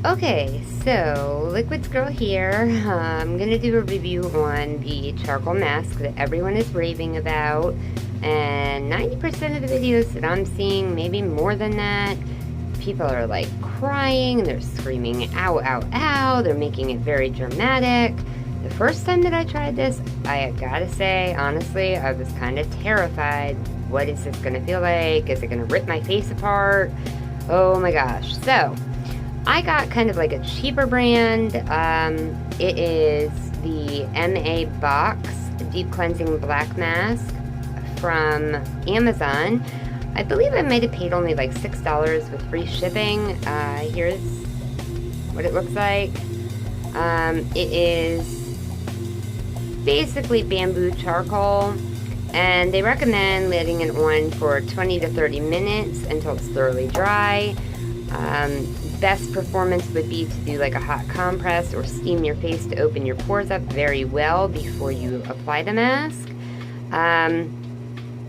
Okay, so Liquids Girl here. I'm gonna do a review on the charcoal mask that everyone is raving about, and 90% of the videos that I'm seeing, maybe more than that, people are like crying, they're screaming ow, ow, ow, they're making it very dramatic. The first time that I tried this, I gotta say, honestly, I was kind of terrified. What is this gonna feel like? Is it gonna rip my face apart? Oh my gosh. So, I got kind of like a cheaper brand. It is the MA Box Deep Cleansing Black Mask from Amazon. I believe I might have paid only like $6 with free shipping. Here's what it looks like. It is basically bamboo charcoal, and they recommend letting it on for 20 to 30 minutes until it's thoroughly dry. Best performance would be to do like a hot compress or steam your face to open your pores up very well before you apply the mask.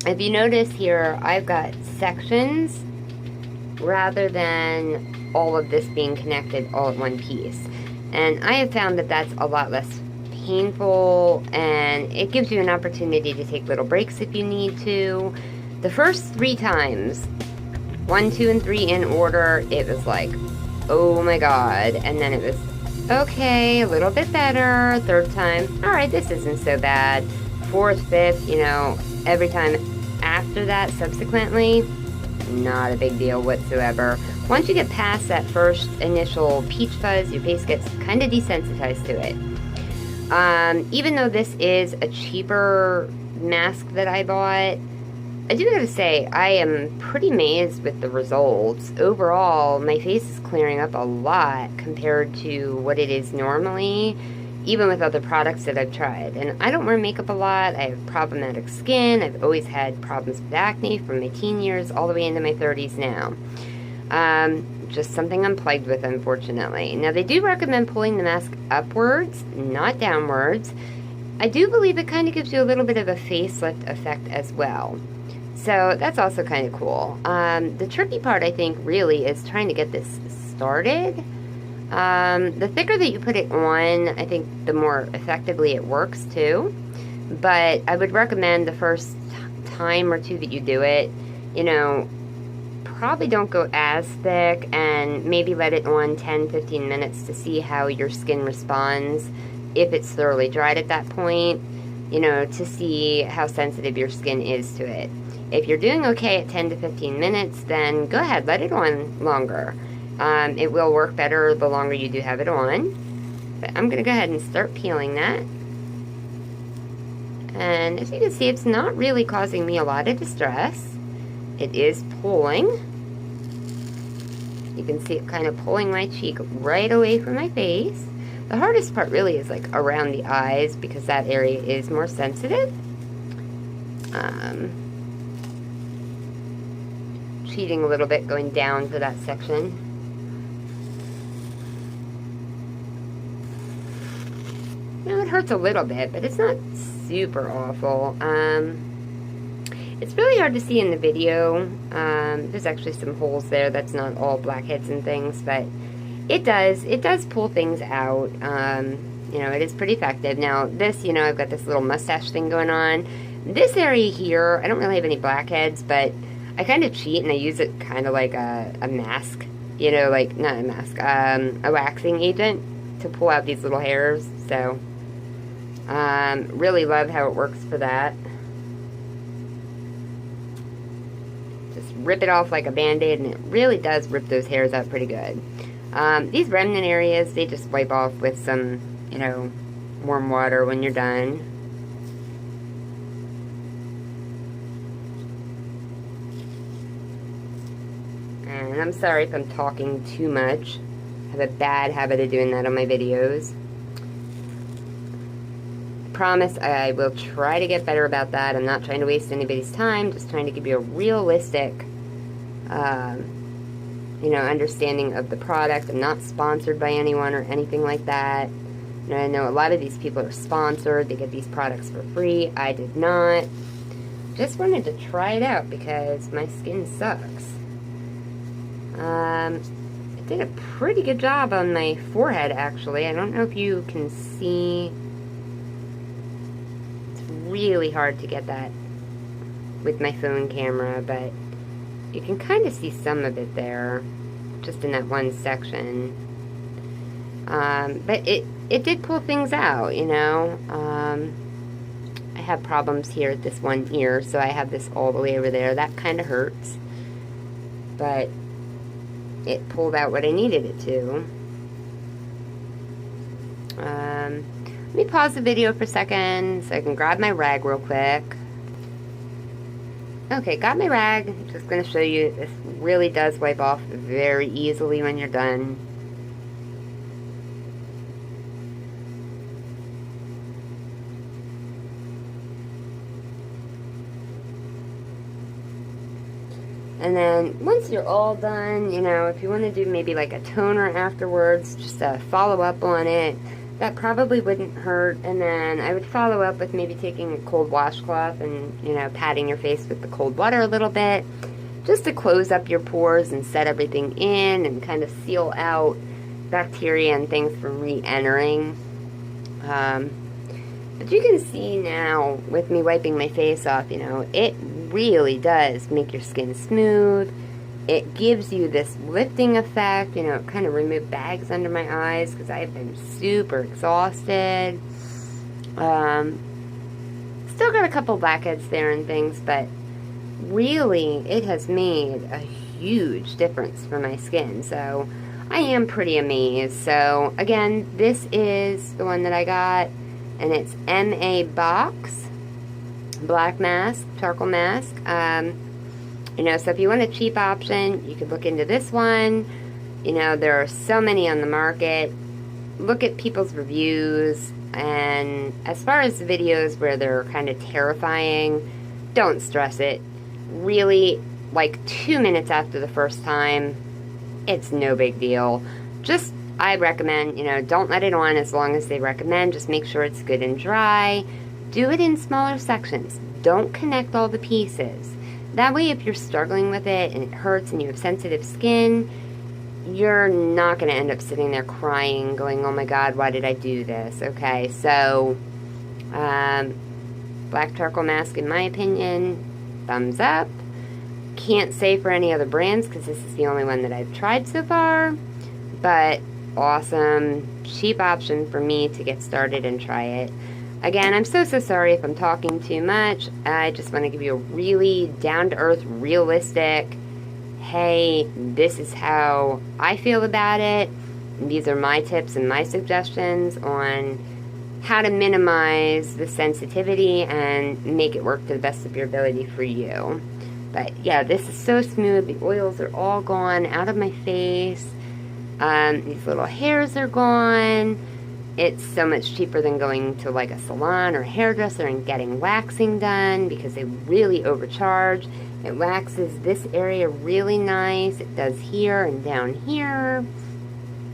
If you notice here, I've got sections rather than all of this being connected all at one piece. And I have found that that's a lot less painful, and it gives you an opportunity to take little breaks if you need to. The first 3 times, 1, 2, and 3 in order, it was like, oh my god. And then it was, okay, a little bit better. 3rd time, alright, this isn't so bad. 4th, 5th, you know, every time after that, subsequently, not a big deal whatsoever. Once you get past that first initial peach fuzz, your face gets kind of desensitized to it. Even though this is a cheaper mask that I bought, I do gotta say, I am pretty amazed with the results. Overall, my face is clearing up a lot compared to what it is normally, even with other products that I've tried. And I don't wear makeup a lot. I have problematic skin. I've always had problems with acne from my teen years all the way into my 30s now. Just something I'm plagued with, unfortunately. Now, they do recommend pulling the mask upwards, not downwards. I do believe it kind of gives you a little bit of a facelift effect as well. So that's also kind of cool. The tricky part, I think, really is trying to get this started. The thicker that you put it on, I think the more effectively it works too. But I would recommend the first time or two that you do it, you know, probably don't go as thick, and maybe let it on 10-15 minutes to see how your skin responds. If it's thoroughly dried at that point, you know, to see how sensitive your skin is to it. If you're doing okay at 10 to 15 minutes, then go ahead, let it on longer. It will work better the longer you do have it on. But I'm going to go ahead and start peeling that. And as you can see, it's not really causing me a lot of distress. It is pulling. You can see it kind of pulling my cheek right away from my face. The hardest part really is like around the eyes, because that area is more sensitive. Cheating a little bit going down for that section. You know, it hurts a little bit, but it's not super awful. It's really hard to see in the video. There's actually some holes there. That's not all blackheads and things, but it does pull things out. You know, it is pretty effective. Now, this, you know, I've got this little mustache thing going on. This area here, I don't really have any blackheads, but I kind of cheat and I use it kind of like a mask. You know, like, not a mask, a waxing agent to pull out these little hairs. So, really love how it works for that. Just rip it off like a band-aid, and it really does rip those hairs out pretty good. These remnant areas, they just wipe off with some, you know, warm water when you're done. And I'm sorry if I'm talking too much. I have a bad habit of doing that on my videos. I promise I will try to get better about that. I'm not trying to waste anybody's time, just trying to give you a realistic, you know, understanding of the product. I'm not sponsored by anyone or anything like that. You know, I know a lot of these people are sponsored. They get these products for free. I did not. Just wanted to try it out because my skin sucks. did a pretty good job on my forehead, actually. I don't know if you can see. It's really hard to get that with my phone camera, but you can kind of see some of it there, just in that one section. But it did pull things out, you know. I have problems here at this one ear, so I have this all the way over there. That kind of hurts, but it pulled out what I needed it to. Let me pause the video for a second so I can grab my rag real quick. Okay, got my rag. I'm just going to show you, this really does wipe off very easily when you're done. And then once you're all done, you know, if you want to do maybe like a toner afterwards, just follow up on it, that probably wouldn't hurt. And then I would follow up with maybe taking a cold washcloth and, you know, patting your face with the cold water a little bit, just to close up your pores and set everything in and kind of seal out bacteria and things from re-entering. But you can see now with me wiping my face off, you know, it really does make your skin smooth. It gives you this lifting effect, you know, it kind of removed bags under my eyes because I've been super exhausted. Still got a couple blackheads there and things, but really it has made a huge difference for my skin. So I am pretty amazed. So again, this is the one that I got, and it's MA Box Black Mask, Charcoal Mask. You know, so if you want a cheap option, you could look into this one. You know, there are so many on the market. Look at people's reviews, and as far as the videos where they're kind of terrifying, don't stress it. Really, like 2 minutes after the first time, it's no big deal. Just, I recommend, you know, don't let it on as long as they recommend. Just make sure it's good and dry. Do it in smaller sections. Don't connect all the pieces. That way, if you're struggling with it and it hurts and you have sensitive skin, you're not going to end up sitting there crying, going, oh my God, why did I do this? Okay, so Black Charcoal Mask, in my opinion, thumbs up. Can't say for any other brands because this is the only one that I've tried so far, but awesome, cheap option for me to get started and try it. Again, I'm so sorry if I'm talking too much. I just want to give you a really down-to-earth, realistic, hey, this is how I feel about it. These are my tips and my suggestions on how to minimize the sensitivity and make it work to the best of your ability for you. But yeah, this is so smooth. The oils are all gone out of my face. These little hairs are gone. It's so much cheaper than going to like a salon or a hairdresser and getting waxing done because they really overcharge. It waxes this area really nice. It does here and down here.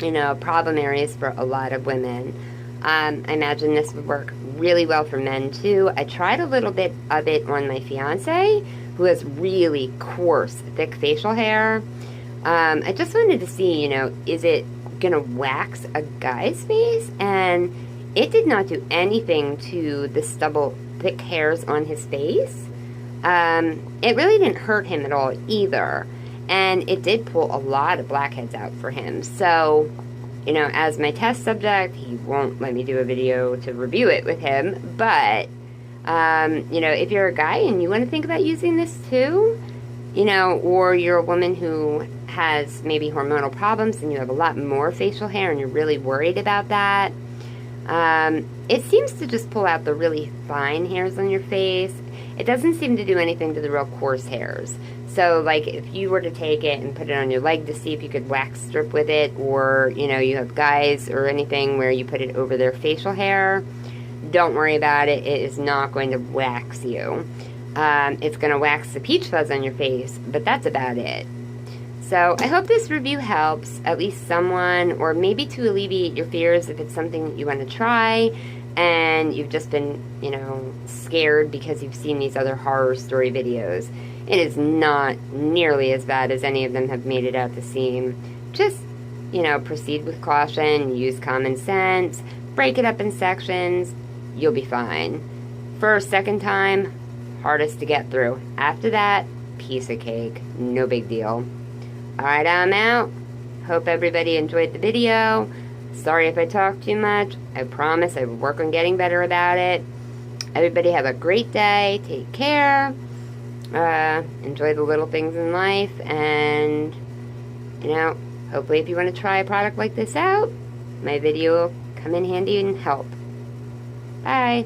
You know, problem areas for a lot of women. I imagine this would work really well for men too. I tried a little bit of it on my fiance, who has really coarse, thick facial hair. I just wanted to see, you know, is it gonna wax a guy's face? And it did not do anything to the stubble, thick hairs on his face. It really didn't hurt him at all either, and it did pull a lot of blackheads out for him. So, you know, as my test subject, he won't let me do a video to review it with him, but you know, if you're a guy and you want to think about using this too, you know, or you're a woman who has maybe hormonal problems and you have a lot more facial hair and you're really worried about that, it seems to just pull out the really fine hairs on your face. It doesn't seem to do anything to the real coarse hairs. So, like, if you were to take it and put it on your leg to see if you could wax strip with it, or, you know, you have guys or anything where you put it over their facial hair, don't worry about it. It is not going to wax you. It's going to wax the peach fuzz on your face, but that's about it. So I hope this review helps at least someone, or maybe to alleviate your fears if it's something that you want to try and you've just been, you know, scared because you've seen these other horror story videos. It is not nearly as bad as any of them have made it out to seem. Just you know, proceed with caution, use common sense, break it up in sections, you'll be fine. First, second time, hardest to get through. After that, piece of cake, no big deal. Alright, I'm out. Hope everybody enjoyed the video. Sorry if I talk too much. I promise I will work on getting better about it. Everybody have a great day. Take care. Enjoy the little things in life. And, you know, hopefully if you want to try a product like this out, my video will come in handy and help. Bye.